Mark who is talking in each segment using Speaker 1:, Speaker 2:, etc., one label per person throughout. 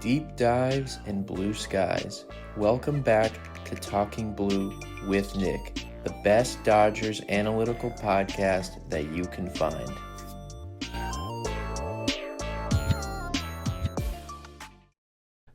Speaker 1: Deep dives and blue skies. Welcome back to Talking Blue with Nick, the best Dodgers analytical podcast that you can find.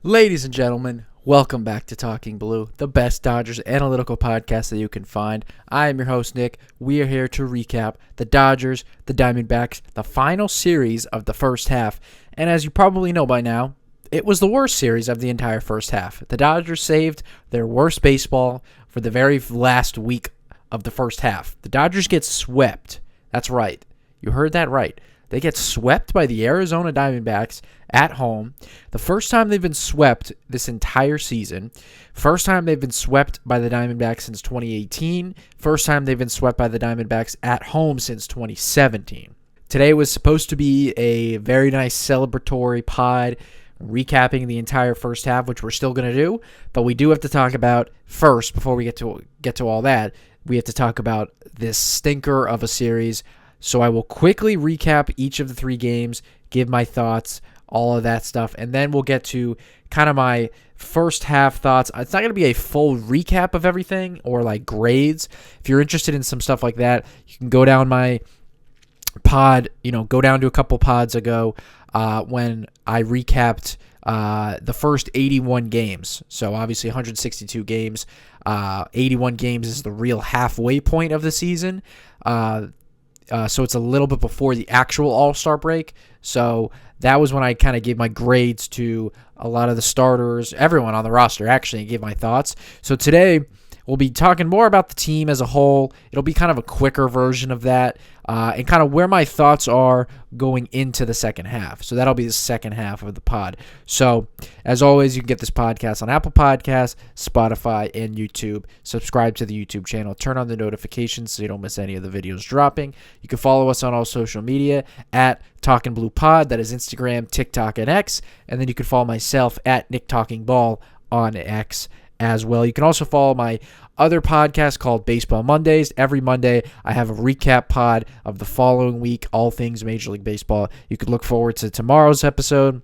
Speaker 2: Ladies and gentlemen, welcome back to Talking Blue, the best Dodgers analytical podcast that you can find. I am your host, Nick. We are here to recap the Dodgers, the Diamondbacks, the final series of the first half. And as you probably know by now, it was the worst series of the entire first half. The Dodgers saved their worst baseball for the very last week of the first half. The Dodgers get swept. That's right. You heard that right. They get swept by the Arizona Diamondbacks at home. The first time they've been swept this entire season. First time they've been swept by the Diamondbacks since 2018. First time they've been swept by the Diamondbacks at home since 2017. Today was supposed to be a very nice celebratory pod recapping the entire first half, which we're still going to do, but we do have to talk about first, before we get to all that, we have to talk about this stinker of a series. So I will quickly recap each of the three games, give my thoughts, all of that stuff, and then we'll get to kind of my first half thoughts. It's not going to be a full recap of everything or like grades. If you're interested in some stuff like that, you can go down my pod, go down to a couple pods ago when I recapped the first 81 games. So obviously 162 games. 81 games is the real halfway point of the season. So it's a little bit before the actual All-Star break. So that was when I kind of gave my grades to a lot of the starters, everyone on the roster actually, and gave my thoughts. So today we'll be talking more about the team as a whole. It'll be kind of a quicker version of that, and kind of where my thoughts are going into the second half. So that'll be the second half of the pod. So as always, you can get this podcast on Apple Podcasts, Spotify, and YouTube. Subscribe to the YouTube channel. Turn on the notifications so you don't miss any of the videos dropping. You can follow us on all social media at Talkin' Blue Pod. That is Instagram, TikTok, and X. And then you can follow myself at Nick Talking Ball on X as well. You can also follow my other podcast called Baseball Mondays. Every Monday, I have a recap pod of the following week, all things Major League Baseball. You could look forward to tomorrow's episode,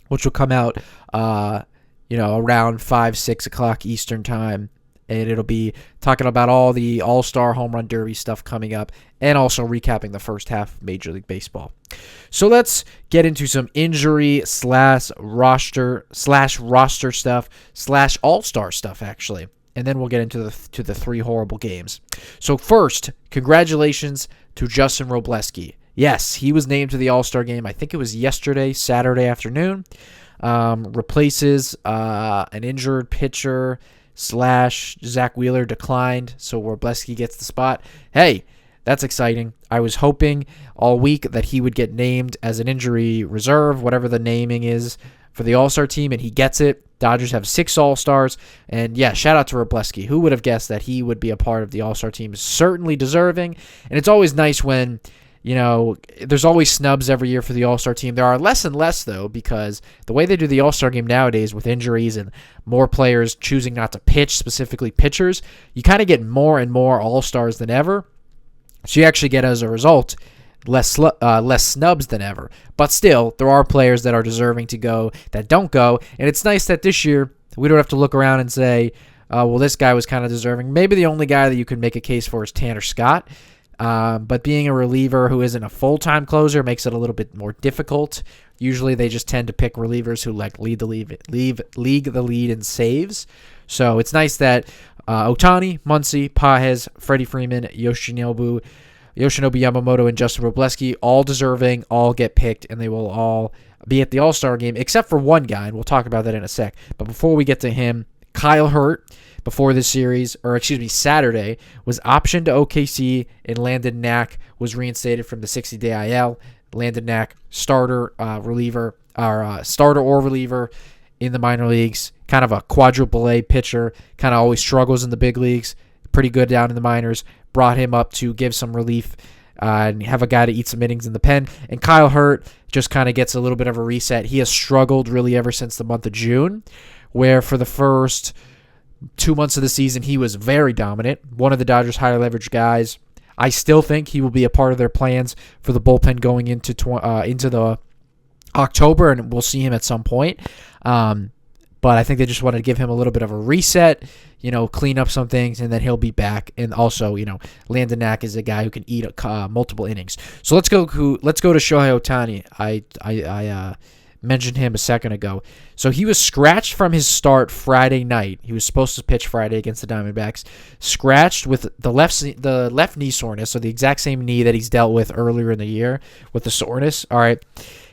Speaker 2: which will come out, around 5, 6 o'clock Eastern time. And it'll be talking about all the All-Star Home Run Derby stuff coming up, and also recapping the first half of Major League Baseball. So let's get into some injury roster stuff / All-Star stuff, actually. And then we'll get into the three horrible games. So first, congratulations to Justin Robleski. Yes, he was named to the All-Star game. I think it was yesterday, Saturday afternoon. Replaces an injured pitcher / Zach Wheeler declined, so Robleski gets the spot. Hey, that's exciting. I was hoping all week that he would get named as an injury reserve, whatever the naming is, for the All-Star team, and he gets it. Dodgers have 6 All-Stars, and yeah, shout out to Robleski. Who would have guessed that he would be a part of the All-Star team? Certainly deserving, and it's always nice when there's always snubs every year for the All-Star team. There are less and less, though, because the way they do the All-Star game nowadays with injuries and more players choosing not to pitch, specifically pitchers, you kind of get more and more All-Stars than ever. So you actually get, as a result, less snubs than ever. But still, there are players that are deserving to go that don't go. And it's nice that this year we don't have to look around and say, well, this guy was kind of deserving. Maybe the only guy that you can make a case for is Tanner Scott. But being a reliever who isn't a full-time closer makes it a little bit more difficult. Usually they just tend to pick relievers who lead the lead in saves. So it's nice that Ohtani, Muncy, Pages, Freddie Freeman, Yoshinobu Yamamoto, and Justin Robleski, all deserving, all get picked, and they will all be at the All-Star game, except for one guy, and we'll talk about that in a sec. But before we get to him, Kyle Hurt, before this series, Saturday, was optioned to OKC, and Landon Knack was reinstated from the 60-day IL. Landon Knack, starter or reliever in the minor leagues, kind of a quadruple A pitcher, kind of always struggles in the big leagues, pretty good down in the minors. Brought him up to give some relief and have a guy to eat some innings in the pen. And Kyle Hurt just kind of gets a little bit of a reset. He has struggled really ever since the month of June, where for the first 2 months of the season, he was very dominant. One of the Dodgers' higher leverage guys. I still think he will be a part of their plans for the bullpen going into the October, and we'll see him at some point. But I think they just wanted to give him a little bit of a reset, clean up some things, and then he'll be back. And also, Landon Knack is a guy who can eat multiple innings. So let's go to Shohei Ohtani. I mentioned him a second ago. So he was scratched from his start Friday night. He was supposed to pitch Friday against the Diamondbacks. Scratched with the left knee soreness, so the exact same knee that he's dealt with earlier in the year with the soreness. All right.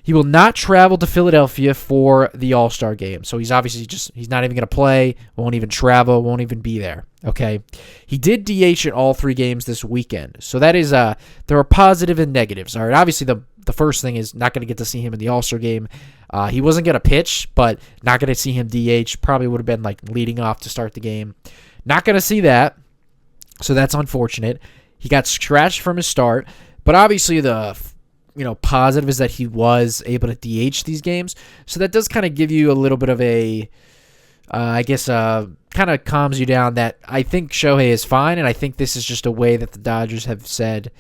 Speaker 2: He will not travel to Philadelphia for the All-Star game. So he's obviously he's not even going to play, won't even travel, won't even be there. Okay. He did DH in all 3 games this weekend. So that is, there are positive and negatives. All right. Obviously, the first thing is not going to get to see him in the All-Star game. He wasn't going to pitch, but not going to see him DH. Probably would have been like leading off to start the game. Not going to see that. So that's unfortunate. He got scratched from his start. But obviously the positive is that he was able to DH these games. So that does kind of give you a little bit of a, kind of calms you down that I think Shohei is fine. And I think this is just a way that the Dodgers have said,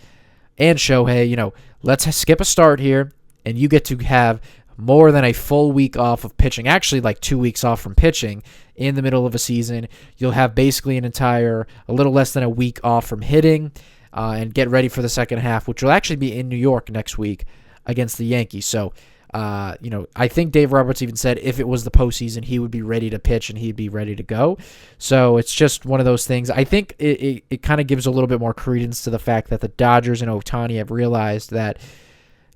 Speaker 2: and Shohei, let's skip a start here. And you get to have more than a full week off of pitching. Actually, like 2 weeks off from pitching in the middle of a season. You'll have basically a little less than a week off from hitting. And get ready for the second half, which will actually be in New York next week against the Yankees. So, I think Dave Roberts even said if it was the postseason, he would be ready to pitch and he'd be ready to go. So it's just one of those things. I think it kind of gives a little bit more credence to the fact that the Dodgers and Ohtani have realized that,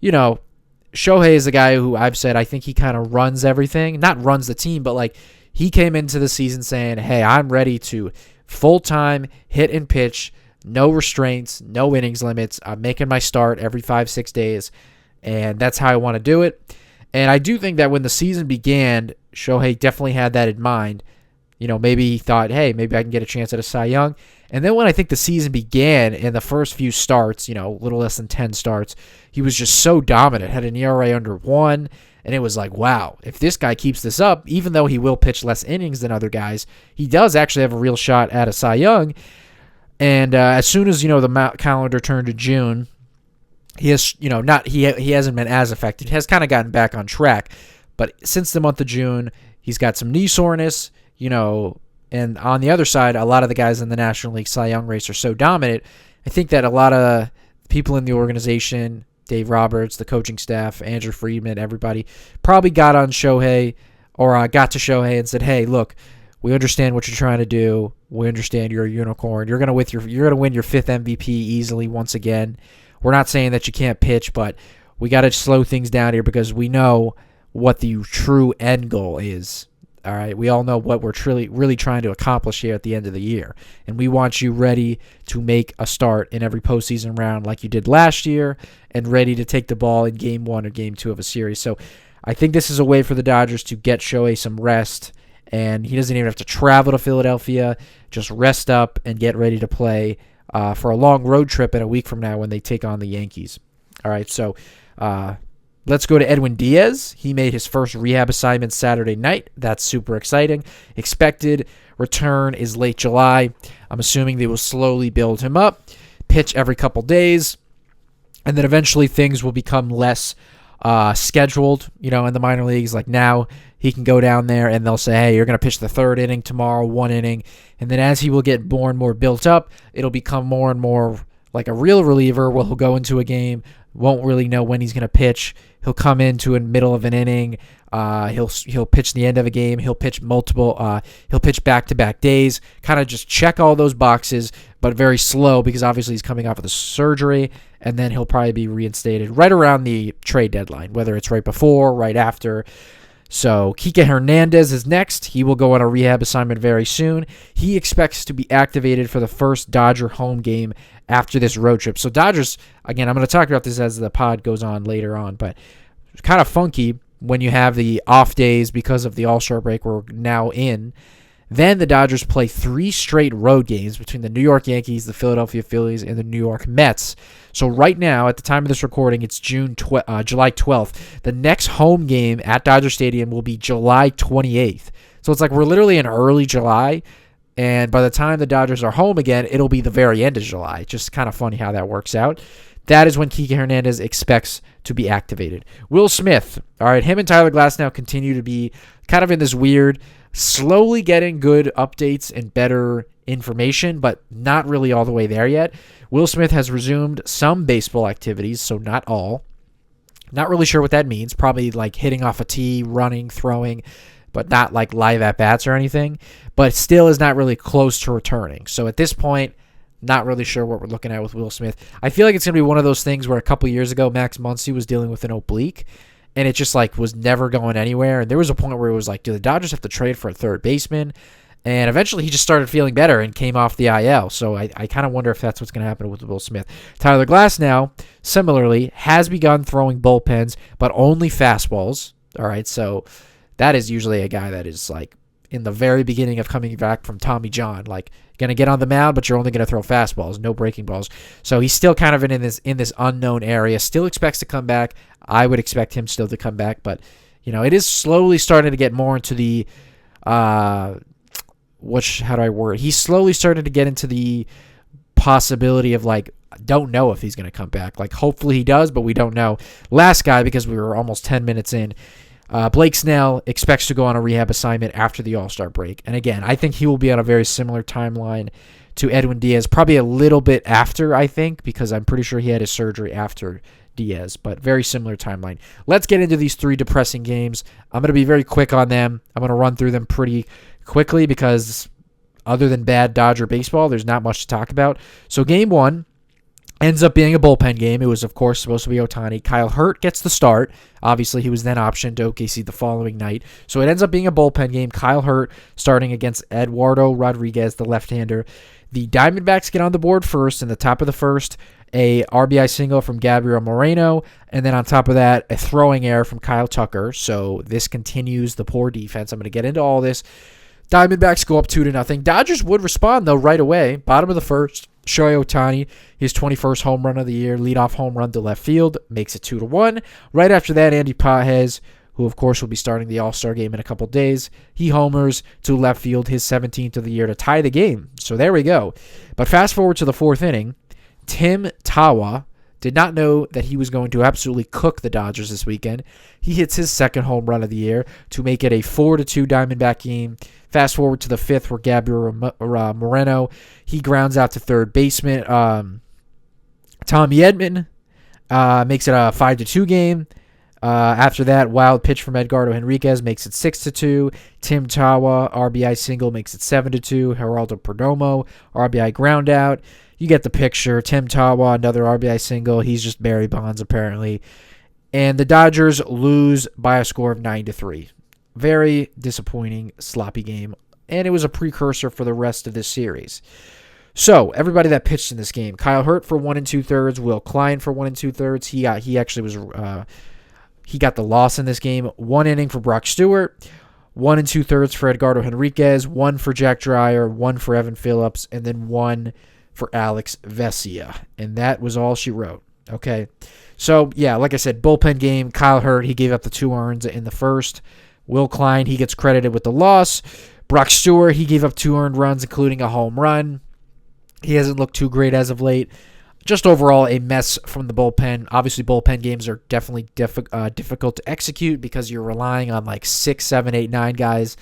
Speaker 2: Shohei is a guy who I've said I think he kind of runs everything. Not runs the team, but like he came into the season saying, hey, I'm ready to full-time hit and pitch. No restraints, no innings limits. I'm making my start every 5-6 days, and that's how I want to do it. And I do think that when the season began, Shohei definitely had that in mind. Maybe he thought, hey, maybe I can get a chance at a Cy Young. And then when I think the season began in the first few starts, a little less than 10 starts, he was just so dominant, had an ERA under 1, and it was like, wow, if this guy keeps this up, even though he will pitch less innings than other guys, he does actually have a real shot at a Cy Young. And as soon as the calendar turned to June, he has he hasn't been as effective. He has kind of gotten back on track, but since the month of June, he's got some knee soreness. And on the other side, a lot of the guys in the National League Cy Young race are so dominant. I think that a lot of people in the organization, Dave Roberts, the coaching staff, Andrew Friedman, everybody probably got on Shohei or got to Shohei and said, "Hey, look, we understand what you're trying to do. We understand you're a unicorn. You're gonna win your 5th MVP easily once again. We're not saying that you can't pitch, but we got to slow things down here because we know what the true end goal is. All right, we all know what we're really trying to accomplish here at the end of the year, and we want you ready to make a start in every postseason round like you did last year, and ready to take the ball in Game 1 or Game 2 of a series." So, I think this is a way for the Dodgers to get Shohei some rest. And he doesn't even have to travel to Philadelphia. Just rest up and get ready to play for a long road trip in a week from now when they take on the Yankees. All right, so let's go to Edwin Diaz. He made his first rehab assignment Saturday night. That's super exciting. Expected return is late July. I'm assuming they will slowly build him up, pitch every couple days, and then eventually things will become less scheduled, in the minor leagues. Like now, he can go down there and they'll say, hey, you're going to pitch the 3rd inning tomorrow, 1 inning. And then as he will get more and more built up, it'll become more and more like a real reliever where he'll go into a game, won't really know when he's going to pitch. He'll come into the middle of an inning. He'll pitch the end of a game. He'll pitch he'll pitch back-to-back days, kind of just check all those boxes, but very slow because obviously he's coming off of the surgery, and then he'll probably be reinstated right around the trade deadline, whether it's right before, right after. So Kike Hernandez is next. He will go on a rehab assignment very soon. He expects to be activated for the first Dodger home game after this road trip. So Dodgers, again, I'm going to talk about this as the pod goes on later on, but it's kind of funky when you have the off days because of the All-Star break we're now in. Then the Dodgers play 3 straight road games between the New York Yankees, the Philadelphia Phillies, and the New York Mets. So right now, at the time of this recording, it's July 12th. The next home game at Dodger Stadium will be July 28th. So it's like we're literally in early July, And by the time the Dodgers are home again, it'll be the very end of July. Just kind of funny how that works out. That is when Kike Hernandez expects to be activated. Will Smith, all right, him and Tyler Glasnow continue to be kind of in this weird, slowly getting good updates and better information, but not really all the way there yet. Will Smith has resumed some baseball activities, so not all. Not really sure what that means. Probably like hitting off a tee, running, throwing, but not like live at-bats or anything. But still is not really close to returning. So at this point, not really sure what we're looking at with Will Smith. I feel like it's going to be one of those things where a couple years ago, Max Muncy was dealing with an oblique, and it just like was never going anywhere. And there was a point where it was like, do the Dodgers have to trade for a third baseman? And eventually he just started feeling better and came off the IL. So I kind of wonder if that's what's going to happen with Will Smith. Tyler Glasnow, similarly, has begun throwing bullpens, but only fastballs. All right, so that is usually a guy that is like in the very beginning of coming back from Tommy John, like going to get on the mound, but you're only going to throw fastballs, no breaking balls. So he's still kind of in this unknown area. Still expects to come back. I would expect him still to come back, but it is slowly starting to get more into the how do I word it? He's slowly starting to get into the possibility of like, don't know if he's going to come back. Like, hopefully he does, but we don't know. Last guy, because we were almost 10 minutes in, Blake Snell expects to go on a rehab assignment after the All-Star break. And again, I think he will be on a very similar timeline to Edwin Diaz, probably a little bit after, I think, because I'm pretty sure he had his surgery after Diaz, but very similar timeline. Let's get into these three depressing games. I'm going to be very quick on them. I'm going to run through them pretty quickly because other than bad Dodger baseball, there's not much to talk about. So game one ends up being a bullpen game. It was, of course, supposed to be Ohtani. Kyle Hurt gets the start. Obviously, he was then optioned to OKC the following night. So it ends up being a bullpen game. Kyle Hurt starting against Eduardo Rodriguez, the left-hander. The Diamondbacks get on the board first in the top of the first. A RBI single from Gabriel Moreno. And then on top of that, a throwing error from Kyle Tucker. So this continues the poor defense. I'm going to get into all this. Diamondbacks go up 2-0. Dodgers would respond, though, right away. Bottom of the first. Shohei Ohtani, his 21st home run of the year, leadoff home run to left field, makes it 2-1. Right after that, Andy Pages, who of course will be starting the All-Star game in a couple days, he homers to left field, his 17th of the year to tie the game. So there we go. But fast forward to the fourth inning, Tim Tawa did not know that he was going to absolutely cook the Dodgers this weekend. He hits his second home run of the year to make it a 4-2 Diamondback game. Fast forward to the fifth where Gabriel Moreno, he grounds out to third baseman. Tommy Edman makes it a 5-2 game. After that, wild pitch from Edgardo Henriquez makes it 6-2. Tim Tawa, RBI single, makes it 7-2. Geraldo Perdomo, RBI ground out. You get the picture. Tim Tawa, another RBI single. He's just Barry Bonds, apparently. And the Dodgers lose by a score of 9-3. Very disappointing, sloppy game. And it was a precursor for the rest of this series. So, everybody that pitched in this game. Kyle Hurt for 1 2/3. Will Klein for 1 2/3. He got the loss in this game. 1 inning for Brock Stewart. 1 2/3 for Edgardo Henriquez. 1 for Jack Dreyer. 1 for Evan Phillips. And then 1 for Alex Vesia. And that was all she wrote. Okay. So, yeah, like I said, bullpen game. Kyle Hurt, he gave up the 2 earns in the first. Will Klein, he gets credited with the loss. Brock Stewart, he gave up 2 earned runs, including a home run. He hasn't looked too great as of late. Just overall, a mess from the bullpen. Obviously, bullpen games are definitely difficult to execute because you're relying on like 6, 7, 8, 9 guys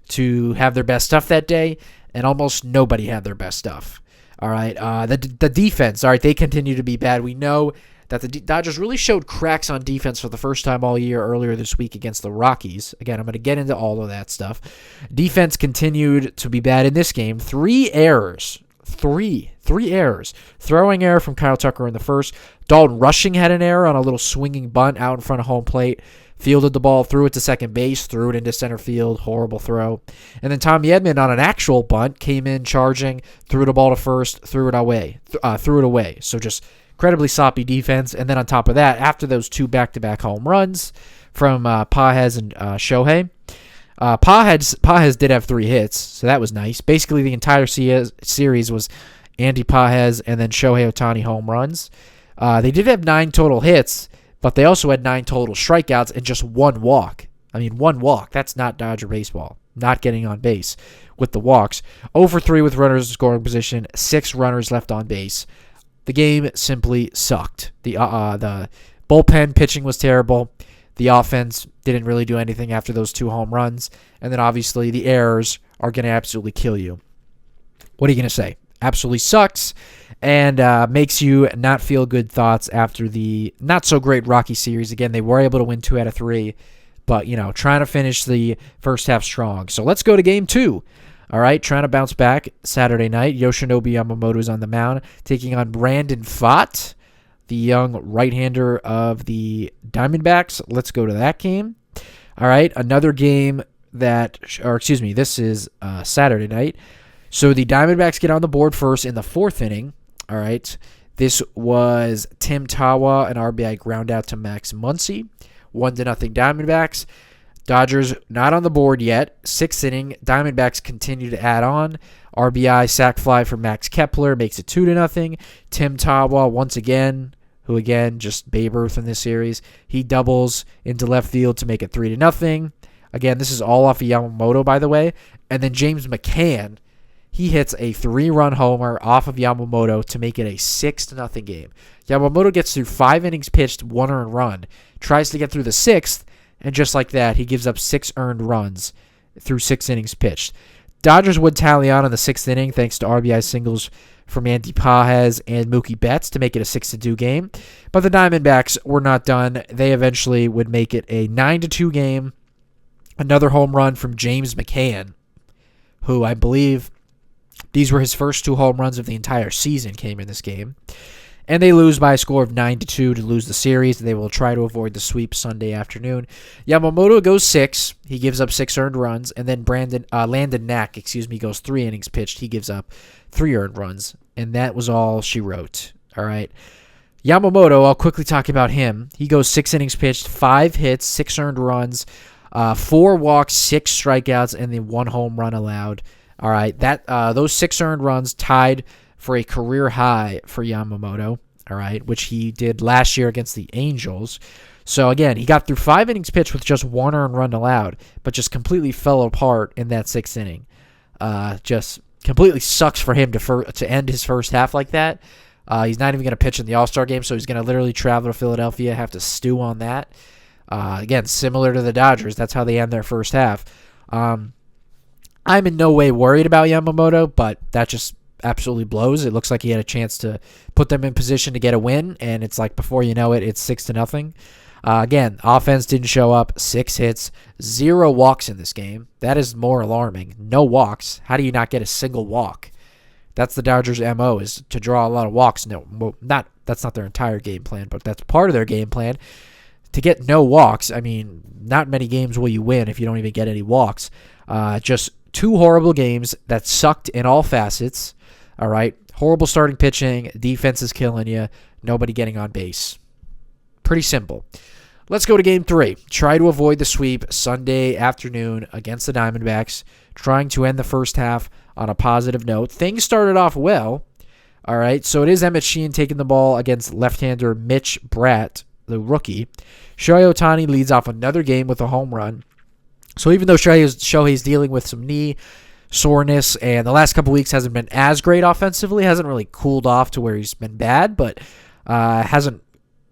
Speaker 2: to have their best stuff that day, and almost nobody had their best stuff. All right, the defense, all right, they continue to be bad. We know that the Dodgers really showed cracks on defense for the first time all year earlier this week against the Rockies. Again, I'm going to get into all of that stuff. Defense continued to be bad in this game. 3 errors. Three errors. Throwing error from Kyle Tucker in the first. Dalton Rushing had an error on a little swinging bunt out in front of home plate. Fielded the ball, threw it to second base, threw it into center field. Horrible throw. And then Tommy Edman on an actual bunt came in charging, threw the ball to first, threw it away. So just incredibly sloppy defense. And then on top of that, after those 2 back-to-back home runs from Pages and Shohei, Pages did have 3 hits, so that was nice. Basically, the entire series was Andy Pages and then Shohei Ohtani home runs. They did have 9 total hits, but they also had 9 total strikeouts and just 1 walk. I mean, 1 walk. That's not Dodger baseball. not getting on base with the walks. 0 for 3 with runners in scoring position, 6 runners left on base. The game simply sucked. The bullpen pitching was terrible. The offense didn't really do anything after those 2 home runs. And then obviously the errors are going to absolutely kill you. What are you going to say? Absolutely sucks and makes you not feel good thoughts after the not-so-great Rocky series. Again, they were able to win 2 out of 3, but, trying to finish the first half strong. So let's go to Game 2. All right, trying to bounce back Saturday night. Yoshinobu Yamamoto's on the mound, taking on Brandon Pfaadt, the young right-hander of the Diamondbacks. Let's go to that game. All right, another game this is Saturday night. So the Diamondbacks get on the board first in the 4th inning. All right, this was Tim Tawa, an RBI ground out to Max Muncy. 1-0 Diamondbacks. Dodgers not on the board yet. 6th inning, Diamondbacks continue to add on. RBI sac fly for Max Kepler makes it 2-0. Tim Tawa once again, who again just Babe Ruth in this series, he doubles into left field to make it 3-0. Again, this is all off of Yamamoto, by the way. And then James McCann, he hits a 3-run homer off of Yamamoto to make it a 6-0 game. Yamamoto gets through 5 innings pitched, 1 earned run, tries to get through the 6th, and just like that, he gives up 6 earned runs through 6 innings pitched. Dodgers would tally on in the 6th inning thanks to RBI singles from Andy Pages and Mookie Betts to make it a 6-2 game. But the Diamondbacks were not done. They eventually would make it a 9-2 game. Another home run from James McCann, who I believe these were his first 2 home runs of the entire season came in this game. And they lose by a score of 9-2 to lose the series. They will try to avoid the sweep Sunday afternoon. Yamamoto goes 6. He gives up 6 earned runs. And then Landon Knack, goes 3 innings pitched. He gives up 3 earned runs. And that was all she wrote. All right. Yamamoto, I'll quickly talk about him. He goes 6 innings pitched, 5 hits, 6 earned runs, 4 walks, 6 strikeouts, and then 1 home run allowed. All right. Those 6 earned runs tied for a career high for Yamamoto, all right, which he did last year against the Angels. So, again, he got through 5 innings pitched with just 1 earned run allowed, but just completely fell apart in that 6th inning. Just completely sucks for him to end his first half like that. He's not even going to pitch in the All-Star game, so he's going to literally travel to Philadelphia, have to stew on that. Again, similar to the Dodgers, that's how they end their first half. I'm in no way worried about Yamamoto, but that just absolutely blows. It looks like he had a chance to put them in position to get a win, and it's like before you know it, it's 6-0. Again, offense didn't show up. 6 hits, 0 walks in this game. That is more alarming. No walks. How do you not get a single walk? That's the Dodgers' MO, is to draw a lot of walks. No, that's not their entire game plan, but that's part of their game plan. To get no walks, I mean, not many games will you win if you don't even get any walks. Just 2 horrible games that sucked in all facets. All right, horrible starting pitching, defense is killing you, nobody getting on base. Pretty simple. Let's go to Game 3. Try to avoid the sweep Sunday afternoon against the Diamondbacks, trying to end the first half on a positive note. Things started off well. All right, so it is Emmett Sheehan taking the ball against left-hander Mitch Bratt, the rookie. Shohei Ohtani leads off another game with a home run. So even though Shohei's dealing with some knee soreness, and the last couple weeks hasn't been as great offensively, hasn't really cooled off to where he's been bad, but hasn't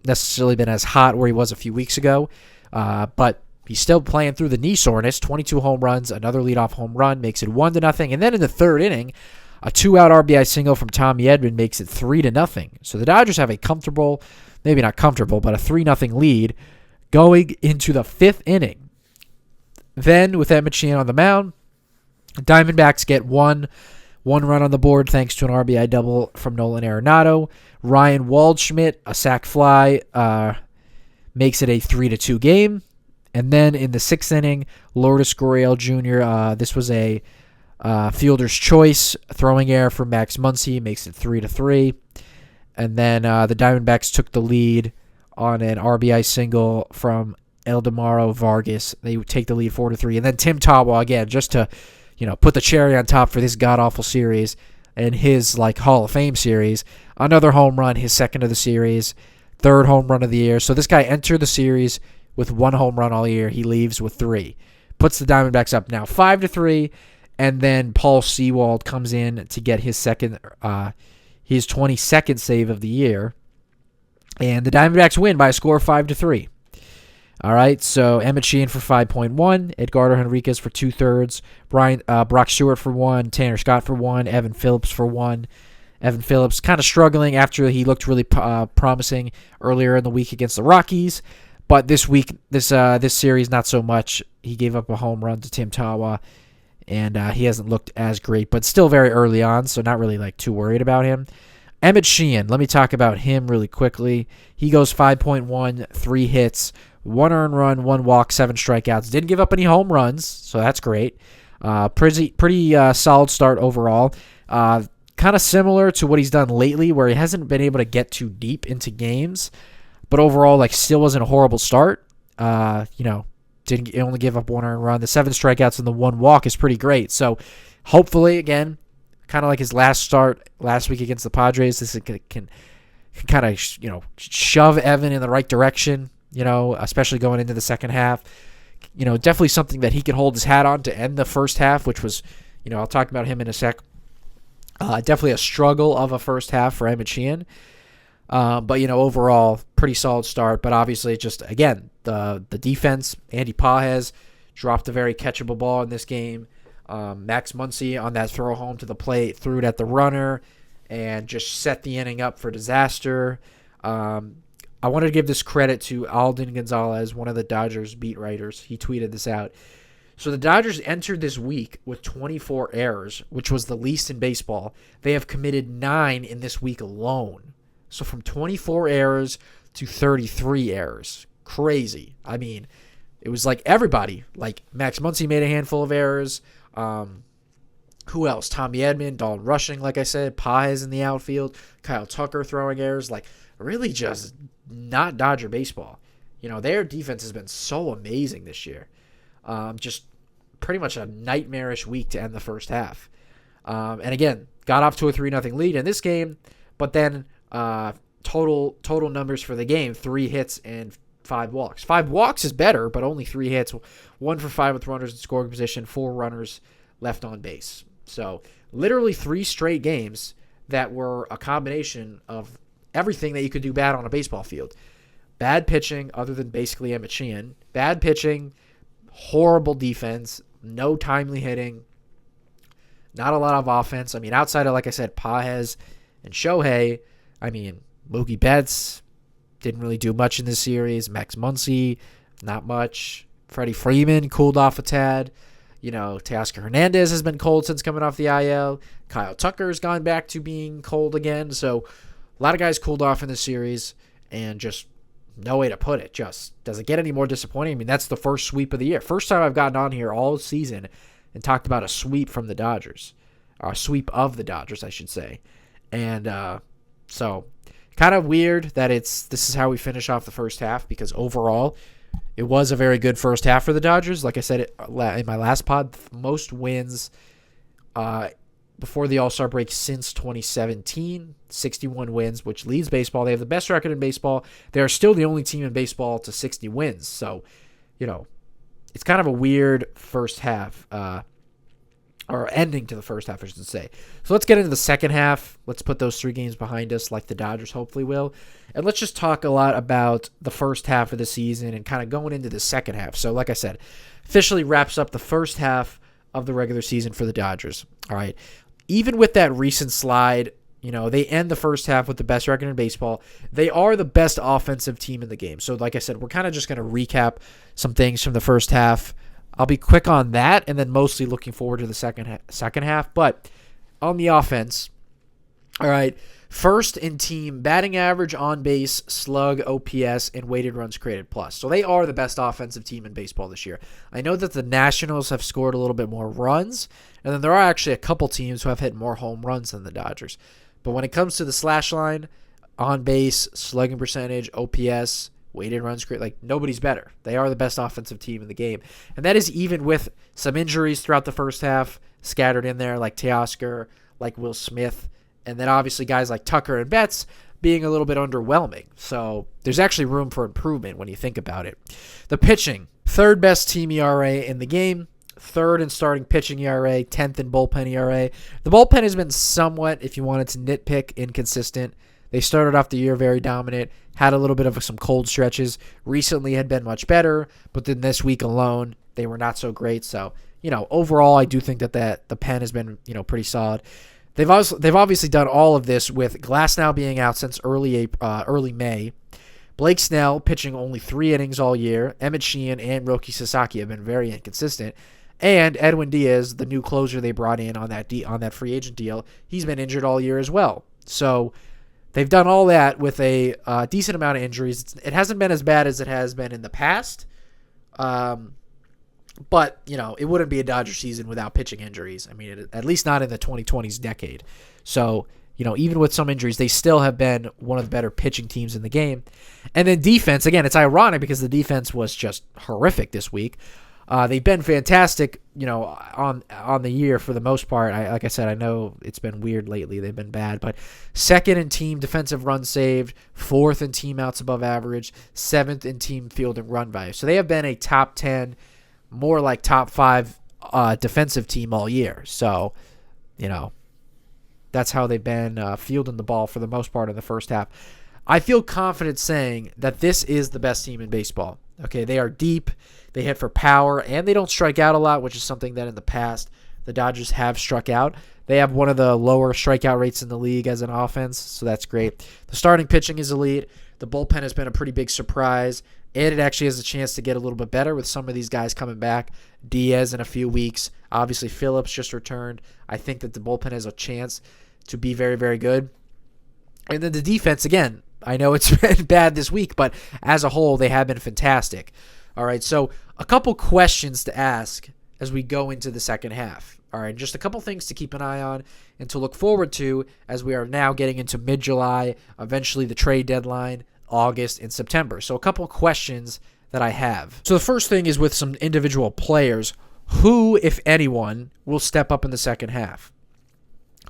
Speaker 2: necessarily been as hot where he was a few weeks ago. But he's still playing through the knee soreness. 22 home runs, another leadoff home run makes it 1-0. And then in the 3rd inning, a 2-out RBI single from Tommy Edman makes it 3-0. So the Dodgers have a comfortable, maybe not comfortable, but a 3-0 lead going into the 5th inning. Then with Emmett Sheehan on the mound, Diamondbacks get one run on the board thanks to an RBI double from Nolan Arenado. Ryan Waldschmidt, a sac fly, makes it a 3-2 game. And then in the 6th inning, Lourdes Gurriel Jr., this was a fielder's choice throwing error for Max Muncy, makes it 3-3. And then the Diamondbacks took the lead on an RBI single from Eldemaro Vargas. They take the lead 4-3. And then Tim Tawa, again, just to put the cherry on top for this god-awful series and his Hall of Fame series. Another home run, his 2nd of the series, 3rd home run of the year. So this guy entered the series with 1 home run all year. He leaves with 3. puts the Diamondbacks up now 5-3, and then Paul Sewald comes in to get his 22nd save of the year, and the Diamondbacks win by a score of 5-3. All right, so Emmett Sheehan for 5.1, Edgardo Henriquez for 2/3, Brock Stewart for 1, Tanner Scott for 1, Evan Phillips for 1. Evan Phillips kind of struggling after he looked really promising earlier in the week against the Rockies, but this week, this series, not so much. He gave up a home run to Tim Tawa, and he hasn't looked as great, but still very early on, so not really too worried about him. Emmett Sheehan, let me talk about him really quickly. He goes 5.1, 3 hits, 1 earned run, 1 walk, 7 strikeouts. Didn't give up any home runs, so that's great. Pretty solid start overall. Kind of similar to what he's done lately, where he hasn't been able to get too deep into games, but overall, still wasn't a horrible start. Didn't only give up 1 earned run. The 7 strikeouts and the 1 walk is pretty great. So hopefully, again, kind of like his last start last week against the Padres, this can kind of shove Evan in the right direction. Especially going into the second half. Definitely something that he could hold his hat on to end the first half, which was, I'll talk about him in a sec. Definitely a struggle of a first half for Emmett Sheehan. But overall, pretty solid start. But obviously, just, again, the defense, Andy Pages dropped a very catchable ball in this game. Max Muncy on that throw home to the plate, threw it at the runner, and just set the inning up for disaster. I wanted to give this credit to Alden Gonzalez, one of the Dodgers beat writers. He tweeted this out. So the Dodgers entered this week with 24 errors, which was the least in baseball. They have committed 9 in this week alone. So from 24 errors to 33 errors. Crazy. I mean, it was everybody. Max Muncy made a handful of errors. Who else? Tommy Edman, Dalton Rushing, like I said. Pages in the outfield. Kyle Tucker throwing errors. Really just not Dodger baseball. Their defense has been so amazing this year. Just pretty much a nightmarish week to end the first half. And again, got off to a 3-0 lead in this game, but then total numbers for the game, 3 hits and 5 walks. 5 walks is better, but only 3 hits. 1 for 5 with runners in scoring position, 4 runners left on base. So literally 3 straight games that were a combination of everything that you could do bad on a baseball field. Bad pitching, other than basically Emmett Sheehan. Bad pitching, horrible defense, no timely hitting, not a lot of offense. I mean, outside of, like I said, Pages and Shohei, Mookie Betts didn't really do much in this series. Max Muncy, not much. Freddie Freeman cooled off a tad. Teoscar Hernandez has been cold since coming off the IL. Kyle Tucker's gone back to being cold again. So a lot of guys cooled off in this series, and just no way to put it. Just, does it get any more disappointing? That's the first sweep of the year. First time I've gotten on here all season and talked about a sweep from the Dodgers. Or a sweep of the Dodgers, I should say. And so kind of weird that this is how we finish off the first half, because overall it was a very good first half for the Dodgers. Like I said in my last pod, most wins before the All-Star break since 2017, 61 wins, which leads baseball. They have the best record in baseball. They're still the only team in baseball to 60 wins. So, it's kind of a weird first half, or ending to the first half, I should say. So let's get into the second half. Let's put those 3 games behind us like the Dodgers hopefully will. And let's just talk a lot about the first half of the season and kind of going into the second half. So like I said, officially wraps up the first half of the regular season for the Dodgers. All right. Even with that recent slide, they end the first half with the best record in baseball. They are the best offensive team in the game. So like I said, we're kind of just going to recap some things from the first half. I'll be quick on that, and then mostly looking forward to the second half. But on the offense, all right, first in team batting average, on base, slug, OPS, and weighted runs created plus. So they are the best offensive team in baseball this year. I know that the Nationals have scored a little bit more runs, and then there are actually a couple teams who have hit more home runs than the Dodgers. But when it comes to the slash line, on base, slugging percentage, OPS, weighted runs created, nobody's better. They are the best offensive team in the game. And that is even with some injuries throughout the first half scattered in there, like Teoscar, like Will Smith, and then obviously guys like Tucker and Betts being a little bit underwhelming. So there's actually room for improvement when you think about it. The pitching, third best team ERA in the game, third in starting pitching ERA, 10th in bullpen ERA. The bullpen has been somewhat, if you wanted to nitpick, inconsistent. They started off the year very dominant, had a little bit of some cold stretches. Recently had been much better, but then this week alone, they were not so great. So, overall, I do think that the pen has been, pretty solid. They've obviously done all of this with Glasnow being out since early May. Blake Snell pitching only 3 innings all year. Emmett Sheehan and Roki Sasaki have been very inconsistent. And Edwin Diaz, the new closer they brought in on that free agent deal, he's been injured all year as well. So they've done all that with a decent amount of injuries. It hasn't been as bad as it has been in the past. But, it wouldn't be a Dodger season without pitching injuries. I mean, at least not in the 2020s decade. So, even with some injuries, they still have been one of the better pitching teams in the game. And then defense, again, it's ironic because the defense was just horrific this week. They've been fantastic, on the year for the most part. Like I said, I know it's been weird lately. They've been bad. But second in team defensive runs saved, fourth in team outs above average, seventh in team field and run value. So they have been a top 10, more like top 5 defensive team all year. So, that's how they've been fielding the ball for the most part in the first half. I feel confident saying that this is the best team in baseball. Okay, they are deep, they hit for power, and they don't strike out a lot, which is something that in the past the Dodgers have struck out. They have one of the lower strikeout rates in the league as an offense, so that's great. The starting pitching is elite. The bullpen has been a pretty big surprise, and it actually has a chance to get a little bit better with some of these guys coming back. Diaz in a few weeks. Obviously, Phillips just returned. I think that the bullpen has a chance to be very, very good. And then the defense, again, I know it's been bad this week, but as a whole, they have been fantastic. All right, so a couple questions to ask as we go into the second half. All right, just a couple things to keep an eye on and to look forward to as we are now getting into mid-July, eventually the trade deadline, August, and September. So a couple questions that I have. So the first thing is with some individual players. Who, if anyone, will step up in the second half?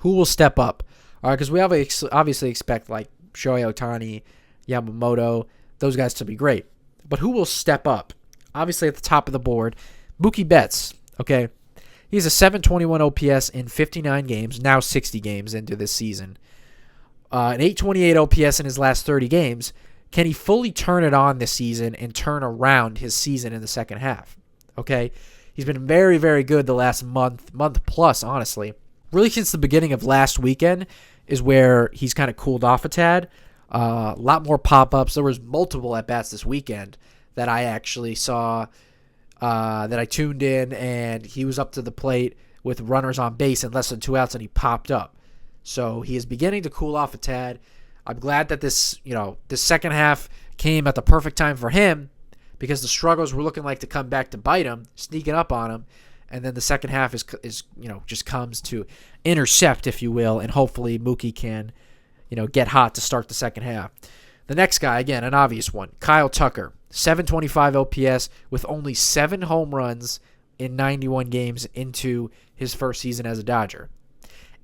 Speaker 2: Who will step up? All right, because we obviously expect like Shohei Ohtani, Yamamoto, those guys to be great. But who will step up? Obviously at the top of the board, Mookie Betts, okay? He has a 721 OPS in 59 games, now 60 games into this season. An 828 OPS in his last 30 games. Can he fully turn it on this season and turn around his season in the second half? Okay? He's been very, very good the last month plus, honestly. Really since the beginning of last weekend is where he's kind of cooled off a tad. A lot more pop-ups. There was multiple at-bats this weekend that I actually saw, that I tuned in, and he was up to the plate with runners on base and less than 2 outs, and he popped up. So he is beginning to cool off a tad. I'm glad that this second half came at the perfect time for him because the struggles were looking like to come back to bite him, sneaking up on him. And then the second half is just comes to intercept, if you will, and hopefully Mookie can, get hot to start the second half. The next guy, again, an obvious one, Kyle Tucker, 725 OPS with only 7 home runs in 91 games into his first season as a Dodger.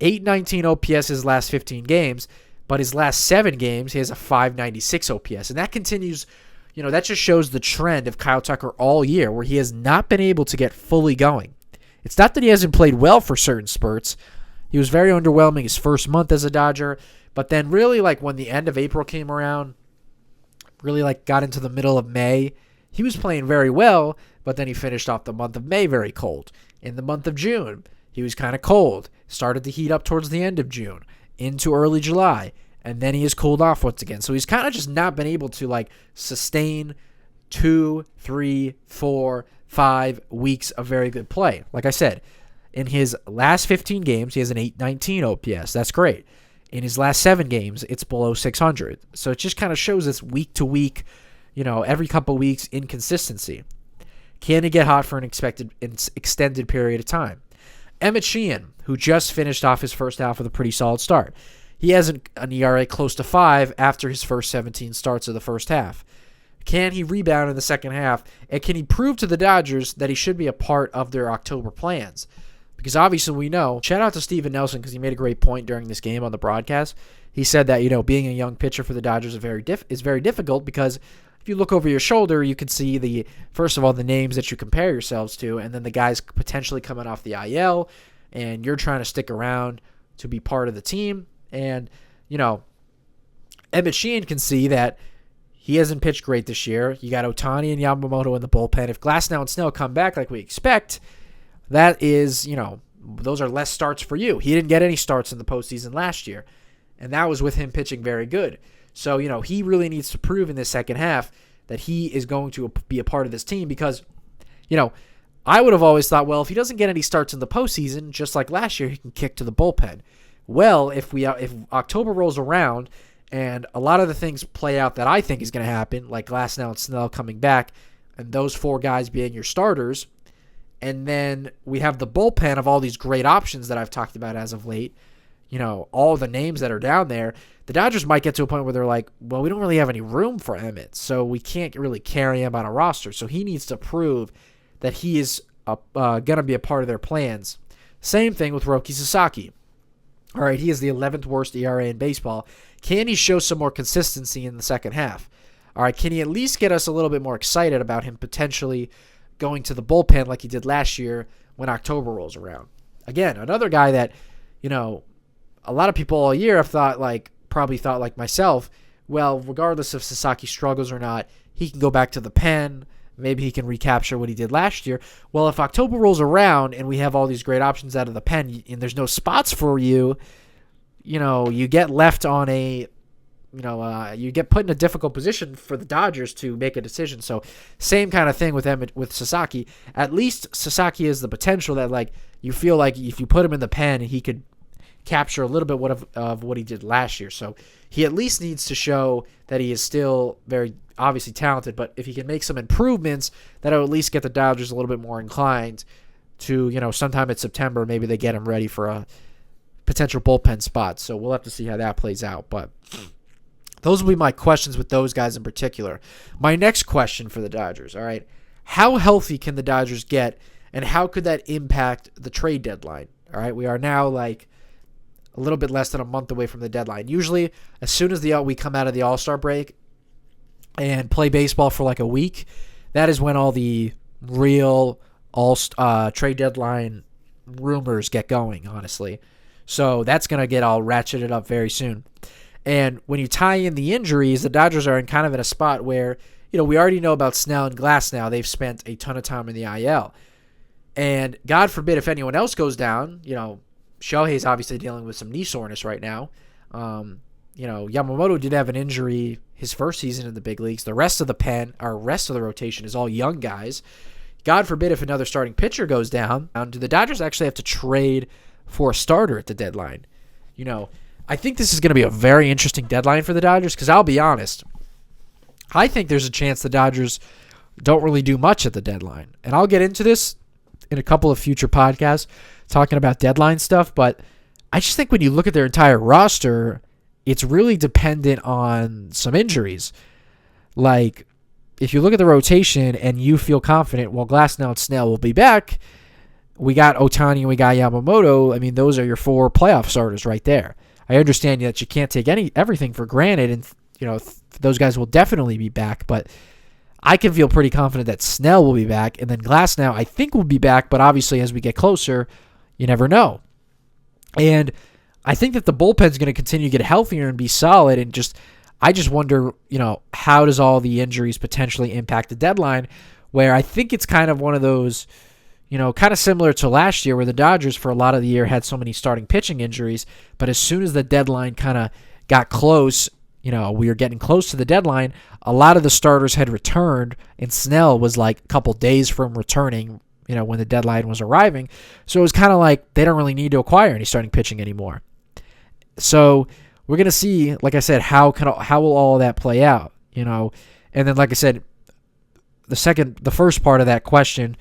Speaker 2: 819 OPS his last 15 games, but his last 7 games he has a 596 OPS, and that continues. That just shows the trend of Kyle Tucker all year where he has not been able to get fully going. It's not that he hasn't played well for certain spurts. He was very underwhelming his first month as a Dodger, but then really when the end of April came around, really got into the middle of May, he was playing very well, but then he finished off the month of May very cold. In the month of June, he was kind of cold, started to heat up towards the end of June, into early July. And then he has cooled off once again. So he's kind of just not been able to sustain 2, 3, 4, 5 weeks of very good play. Like I said, in his last 15 games, he has an 819 OPS. That's great. In his last 7 games, it's below 600. So it just kind of shows this week to week, every couple weeks inconsistency. Can he get hot for an extended period of time? Emmett Sheehan, who just finished off his first half with a pretty solid start. He has an ERA close to 5 after his first 17 starts of the first half. Can he rebound in the second half? And can he prove to the Dodgers that he should be a part of their October plans? Because obviously we know, shout out to Steven Nelson because he made a great point during this game on the broadcast. He said that, being a young pitcher for the Dodgers is very difficult because if you look over your shoulder, you can see first of all, the names that you compare yourselves to, and then the guys potentially coming off the IL, and you're trying to stick around to be part of the team. And, Emmett Sheehan can see that he hasn't pitched great this year. You got Ohtani and Yamamoto in the bullpen. If Glasnow and Snell come back like we expect, that is, those are less starts for you. He didn't get any starts in the postseason last year, and that was with him pitching very good. So, he really needs to prove in this second half that he is going to be a part of this team because, I would have always thought, well, if he doesn't get any starts in the postseason, just like last year, he can kick to the bullpen. Well, if October rolls around and a lot of the things play out that I think is going to happen, like Glasnow and Snell coming back and those 4 guys being your starters, and then we have the bullpen of all these great options that I've talked about as of late, all the names that are down there, the Dodgers might get to a point where they're like, well, we don't really have any room for Emmett, so we can't really carry him on a roster. So he needs to prove that he is going to be a part of their plans. Same thing with Roki Sasaki. All right, he is the 11th worst ERA in baseball. Can he show some more consistency in the second half? All right, can he at least get us a little bit more excited about him potentially going to the bullpen like he did last year when October rolls around? Again, another guy that, a lot of people all year have probably thought like myself, well, regardless if Sasaki struggles or not, he can go back to the pen. Maybe he can recapture what he did last year. Well, if October rolls around and we have all these great options out of the pen and there's no spots for you, you get left on you get put in a difficult position for the Dodgers to make a decision. So same kind of thing with Sasaki. At least Sasaki has the potential that you feel like if you put him in the pen, he could capture a little bit of what he did last year. So he at least needs to show that he is still very obviously talented, but if he can make some improvements, that'll at least get the Dodgers a little bit more inclined to, sometime in September, maybe they get him ready for a potential bullpen spot. So we'll have to see how that plays out. But those will be my questions with those guys in particular. My next question for the Dodgers, all right, how healthy can the Dodgers get, and how could that impact the trade deadline? All right, we are now a little bit less than a month away from the deadline. Usually, as soon as we come out of the All-Star break and play baseball for a week, that is when all the real trade deadline rumors get going, honestly. So that's going to get all ratcheted up very soon. And when you tie in the injuries, the Dodgers are in a spot where, we already know about Snell and Glasnow. They've spent a ton of time in the IL. And God forbid if anyone else goes down, Shohei's obviously dealing with some knee soreness right now. Yamamoto did have an injury his first season in the big leagues. The rest of the rotation is all young guys. God forbid if another starting pitcher goes down, do the Dodgers actually have to trade for a starter at the deadline? I think this is going to be a very interesting deadline for the Dodgers because I'll be honest, I think there's a chance the Dodgers don't really do much at the deadline. And I'll get into this in a couple of future podcasts talking about deadline stuff, but I just think when you look at their entire roster, it's really dependent on some injuries. If you look at the rotation and you feel confident, well, Glasnow and Snell will be back. We got Ohtani and we got Yamamoto. I mean, those are your 4 playoff starters right there. I understand that you can't take everything for granted, and those guys will definitely be back, but I can feel pretty confident that Snell will be back, and then Glasnow I think will be back, but obviously as we get closer, you never know. And I think that the bullpen's going to continue to get healthier and be solid, and I just wonder, how does all the injuries potentially impact the deadline, where I think it's kind of one of those, kind of similar to last year where the Dodgers for a lot of the year had so many starting pitching injuries, but as soon as the deadline kind of got close, we were getting close to the deadline, a lot of the starters had returned, and Snell was a couple days from returning, when the deadline was arriving. So it was kind of like they don't really need to acquire any starting pitching anymore. So we're going to see, like I said, how will all of that play out, and then, like I said, the first part of that question,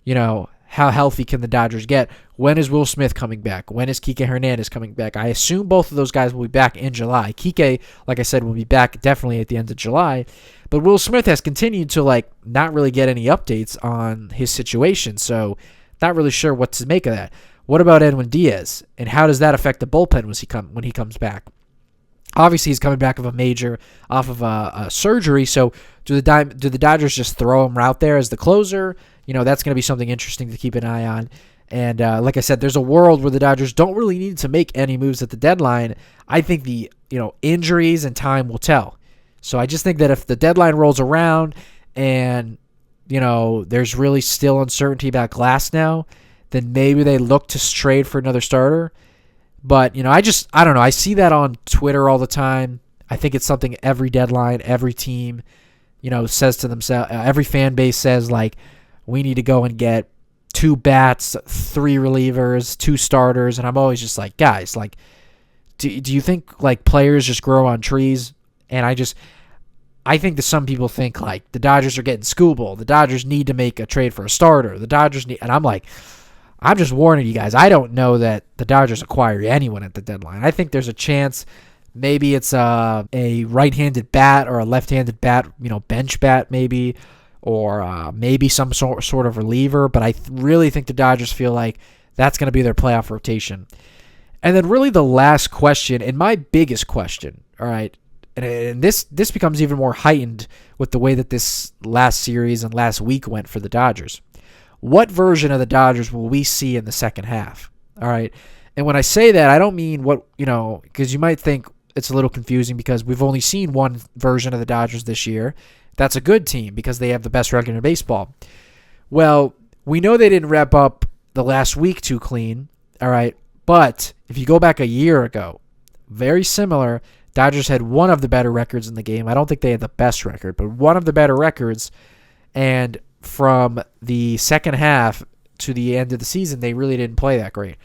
Speaker 2: how healthy can the Dodgers get? When is Will Smith coming back? When is Kike Hernandez coming back? I assume both of those guys will be back in July. Kike, like I said, will be back definitely at the end of July. But Will Smith has continued to not really get any updates on his situation, so not really sure what to make of that. What about Edwin Diaz? And how does that affect the bullpen when he comes back? Obviously, he's coming back off of a surgery. So do the Dodgers just throw him out there as the closer? That's going to be something interesting to keep an eye on. And like I said, there's a world where the Dodgers don't really need to make any moves at the deadline. I think the injuries and time will tell. So I just think that if the deadline rolls around and there's really still uncertainty about Glass now, then maybe they look to trade for another starter. But I don't know. I see that on Twitter all the time. I think it's something every deadline, every team, says to themselves. Every fan base says, like, we need to go and get 2 bats, 3 relievers, 2 starters. And I'm always just like, guys, like, do you think, like, players just grow on trees? And I think that some people think, like, the Dodgers are getting schoolball. The Dodgers need to make a trade for a starter. And I'm like, I'm just warning you guys. I don't know that the Dodgers acquire anyone at the deadline. I think there's a chance maybe it's a right-handed bat or a left-handed bat, bench bat maybe, or maybe some sort of reliever. But I really think the Dodgers feel like that's going to be their playoff rotation. And then really the last question, and my biggest question, all right, and this becomes even more heightened with the way that this last series and last week went for the Dodgers. What version of the Dodgers will we see in the second half? All right. And when I say that, I don't mean because you might think it's a little confusing because we've only seen one version of the Dodgers this year. That's a good team because they have the best record in baseball. Well, we know they didn't wrap up the last week too clean. All right. But if you go back a year ago, very similar, Dodgers had one of the better records in the game. I don't think they had the best record, but one of the better records. And from the second half to the end of the season, they really didn't play that great.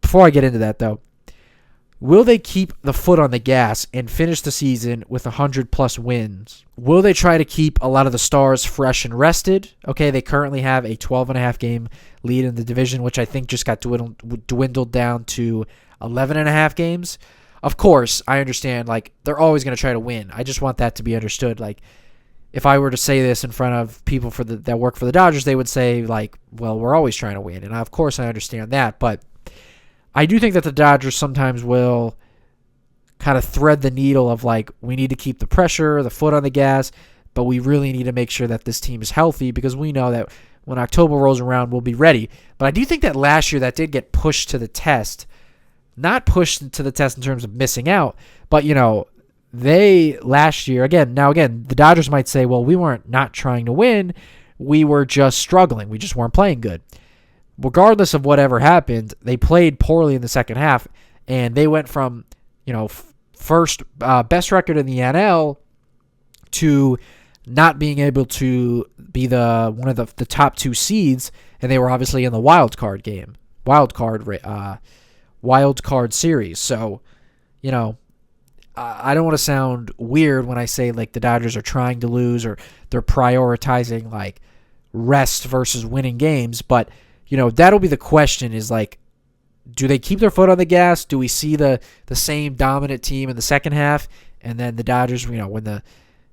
Speaker 2: Before I get into that, though, will they keep the foot on the gas and finish the season with 100-plus wins? Will they try to keep a lot of the stars fresh and rested? Okay, they currently have a 12.5-game lead in the division, which I think just got dwindled down to 11.5 games. Of course, I understand, like, they're always going to try to win. I just want that to be understood. Like, if I were to say this in front of people that work for the Dodgers, they would say, like, well, we're always trying to win. And of course I understand that. But I do think that the Dodgers sometimes will kind of thread the needle of, like, we need to keep the pressure, the foot on the gas, but we really need to make sure that this team is healthy because we know that when October rolls around, we'll be ready. But I do think that last year that did get pushed to the test. Not pushed to the test in terms of missing out, but, they last year, again, the Dodgers might say, well, we weren't not trying to win. We were just struggling. We just weren't playing good. Regardless of whatever happened, they played poorly in the second half, and they went from, first best record in the NL to not being able to be one of the top 2 seeds, and they were obviously in the wild card series. So, I don't want to sound weird when I say, like, the Dodgers are trying to lose or they're prioritizing, like, rest versus winning games. But, that'll be the question is, like, do they keep their foot on the gas? Do we see the same dominant team in the second half? And then the Dodgers, when the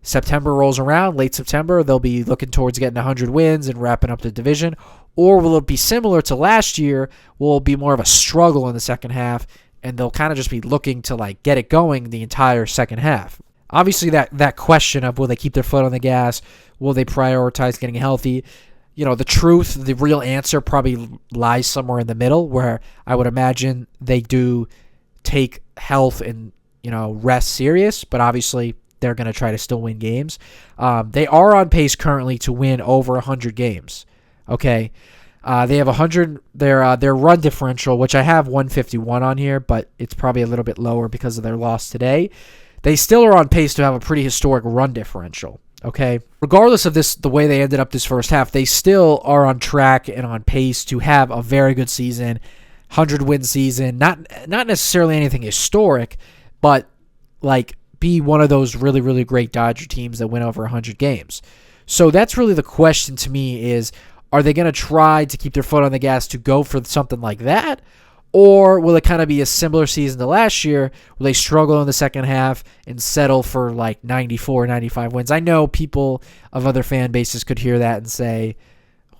Speaker 2: September rolls around, late September, they'll be looking towards getting 100 wins and wrapping up the division. Or will it be similar to last year? Will it be more of a struggle in the second half? And they'll kind of just be looking to, like, get it going the entire second half. Obviously, that question of will they keep their foot on the gas? Will they prioritize getting healthy? The truth, the real answer probably lies somewhere in the middle where I would imagine they do take health and, rest serious. But obviously, they're going to try to still win games. They are on pace currently to win over 100 games. Okay. They have 100. Their run differential, which I have 151 on here, but it's probably a little bit lower because of their loss today. They still are on pace to have a pretty historic run differential. Okay, regardless of the way they ended up this first half, they still are on track and on pace to have a very good season, 100-win season. Not necessarily anything historic, but, like, be one of those really, really great Dodger teams that win over 100 games. So that's really the question to me is, are they going to try to keep their foot on the gas to go for something like that? Or will it kind of be a similar season to last year? Will they struggle in the second half and settle for like 94, 95 wins? I know people of other fan bases could hear that and say,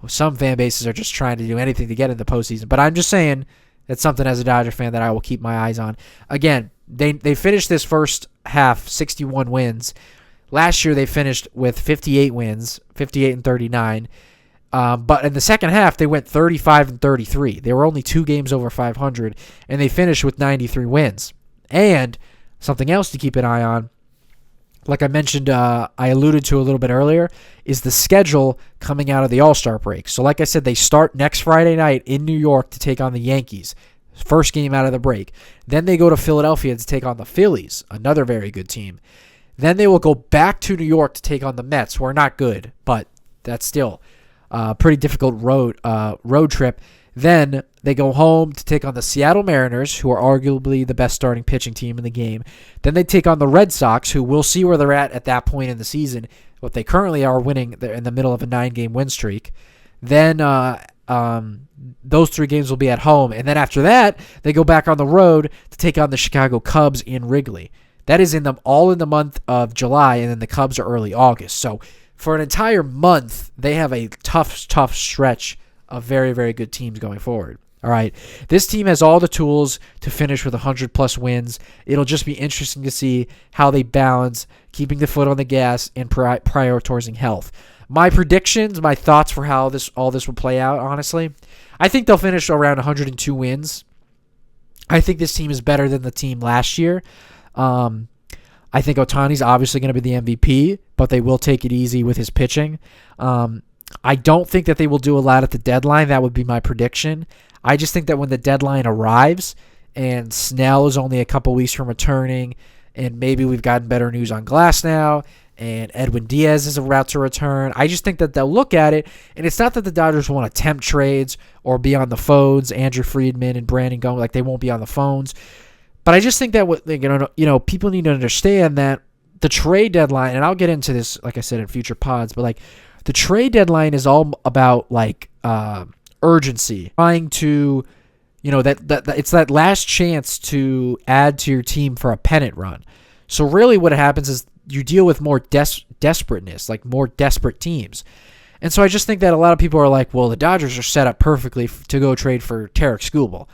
Speaker 2: some fan bases are just trying to do anything to get in the postseason. But I'm just saying it's something as a Dodger fan that I will keep my eyes on. Again, they finished this first half 61 wins. Last year they finished with 58 wins, 58 and 39. But in the second half, they went 35 and 33. They were only 2 games over 500, and they finished with 93 wins. And something else to keep an eye on, like I mentioned, I alluded to a little bit earlier, is the schedule coming out of the All-Star break. So like I said, they start next Friday night in New York to take on the Yankees. First game out of the break. Then they go to Philadelphia to take on the Phillies, another very good team. Then they will go back to New York to take on the Mets, who are not good, but that's still a pretty difficult road trip. Then they go home to take on the Seattle Mariners, who are arguably the best starting pitching team in the game. Then they take on the Red Sox, who we'll see where they're at that point in the season. What they currently are winning, they're in the middle of a 9-game win streak. Then those 3 games will be at home. And then after that, they go back on the road to take on the Chicago Cubs in Wrigley. That is all in the month of July, and then the Cubs are early August. So for an entire month, they have a tough stretch of very, very good teams going forward. All right. This team has all the tools to finish with 100-plus wins. It'll just be interesting to see how they balance keeping the foot on the gas and prioritizing health. My predictions, my thoughts for how all this will play out, honestly, I think they'll finish around 102 wins. I think this team is better than the team last year. I think Ohtani's obviously going to be the MVP, but they will take it easy with his pitching. I don't think that they will do a lot at the deadline. That would be my prediction. I just think that when the deadline arrives and Snell is only a couple weeks from returning, and maybe we've gotten better news on Glass now, and Edwin Diaz is about to return, I just think that they'll look at it, and it's not that the Dodgers won't attempt trades or be on the phones, Andrew Friedman and Brandon Gomes, like they won't be on the phones. But I just think that people need to understand that the trade deadline, and I'll get into this, like I said, in future pods, but like the trade deadline is all about urgency, trying to, that it's that last chance to add to your team for a pennant run. So really, what happens is you deal with more desperateness, like more desperate teams. And so I just think that a lot of people are like, well, the Dodgers are set up perfectly to go trade for Tarek Skubal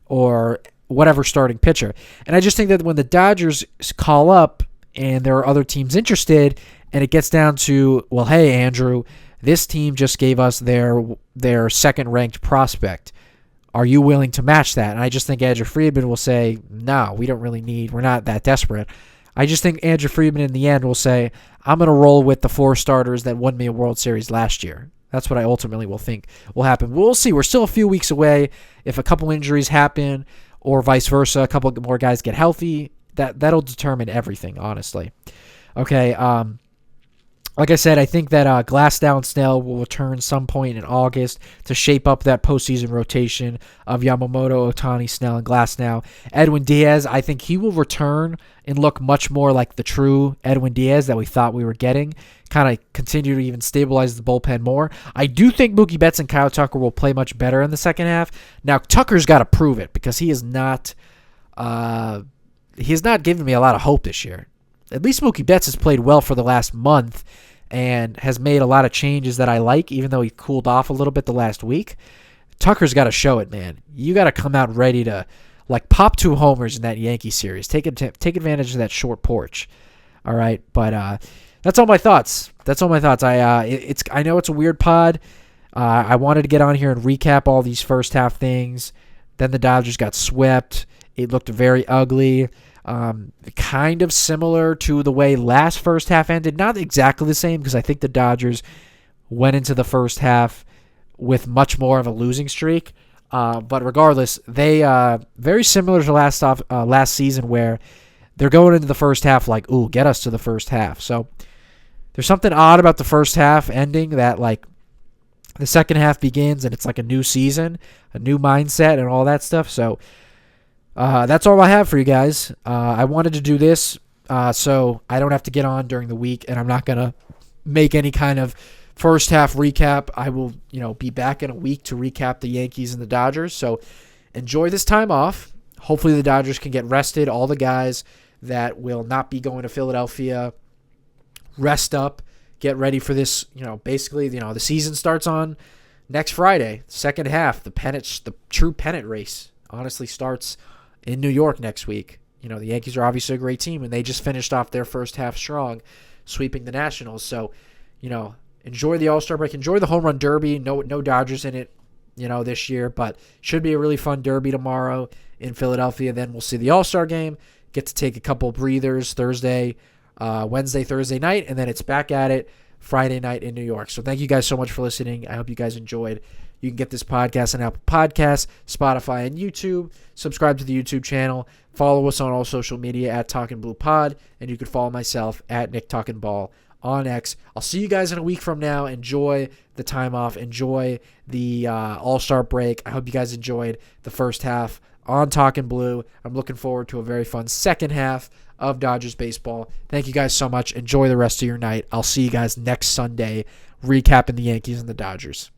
Speaker 2: or whatever starting pitcher. And I just think that when the Dodgers call up and there are other teams interested, and it gets down to, well, hey, Andrew, this team just gave us their second-ranked prospect. Are you willing to match that? And I just think Andrew Friedman will say, no, we're not that desperate. I just think Andrew Friedman in the end will say, I'm going to roll with the 4 starters that won me a World Series last year. That's what I ultimately will think will happen. We'll see. We're still a few weeks away. If a couple injuries happen or vice versa, a couple more guys get healthy, that'll determine everything, honestly. Okay, like I said, I think that Glasnow and Snell will return some point in August to shape up that postseason rotation of Yamamoto, Ohtani, Snell, and Glasnow. Edwin Diaz, I think he will return and look much more like the true Edwin Diaz that we thought we were getting, kind of continue to even stabilize the bullpen more. I do think Mookie Betts and Kyle Tucker will play much better in the second half. Now, Tucker's got to prove it because he has not given me a lot of hope this year. At least Mookie Betts has played well for the last month and has made a lot of changes that I like, even though he cooled off a little bit the last week. Tucker's got to show it, man. You got to come out ready to pop 2 homers in that Yankee series. Take advantage of that short porch. All right, but that's all my thoughts. I know it's a weird pod. I wanted to get on here and recap all these first half things. Then the Dodgers got swept. It looked very ugly. Kind of similar to the way last first half ended. Not exactly the same because I think the Dodgers went into the first half with much more of a losing streak. But regardless, they very similar to last season where they're going into the first half like, ooh, get us to the first half. So there's something odd about the first half ending that the second half begins and it's like a new season, a new mindset and all that stuff. So that's all I have for you guys. I wanted to do this so I don't have to get on during the week, and I'm not going to make any kind of first half recap. I will, be back in a week to recap the Yankees and the Dodgers. So enjoy this time off. Hopefully the Dodgers can get rested. All the guys that will not be going to Philadelphia, rest up, get ready for this. Basically, the season starts on next Friday, second half, the true pennant race honestly starts in New York next week. The Yankees are obviously a great team, and they just finished off their first half strong, sweeping the Nationals. So, enjoy the All-Star break. Enjoy the home run derby. No Dodgers in it, this year, but should be a really fun derby tomorrow in Philadelphia. Then we'll see the All-Star game. Get to take a couple breathers Wednesday, Thursday night, and then it's back at it Friday night in New York. So thank you guys so much for listening. I hope you guys enjoyed. You can get this podcast on Apple Podcasts, Spotify, and YouTube. Subscribe to the YouTube channel. Follow us on all social media at Talking Blue Pod, and you can follow myself at Nick Talking Ball on X. I'll see you guys in a week from now. Enjoy the time off. Enjoy the All-Star break. I hope you guys enjoyed the first half on Talking Blue. I'm looking forward to a very fun second half of Dodgers baseball. Thank you guys so much. Enjoy the rest of your night. I'll see you guys next Sunday recapping the Yankees and the Dodgers.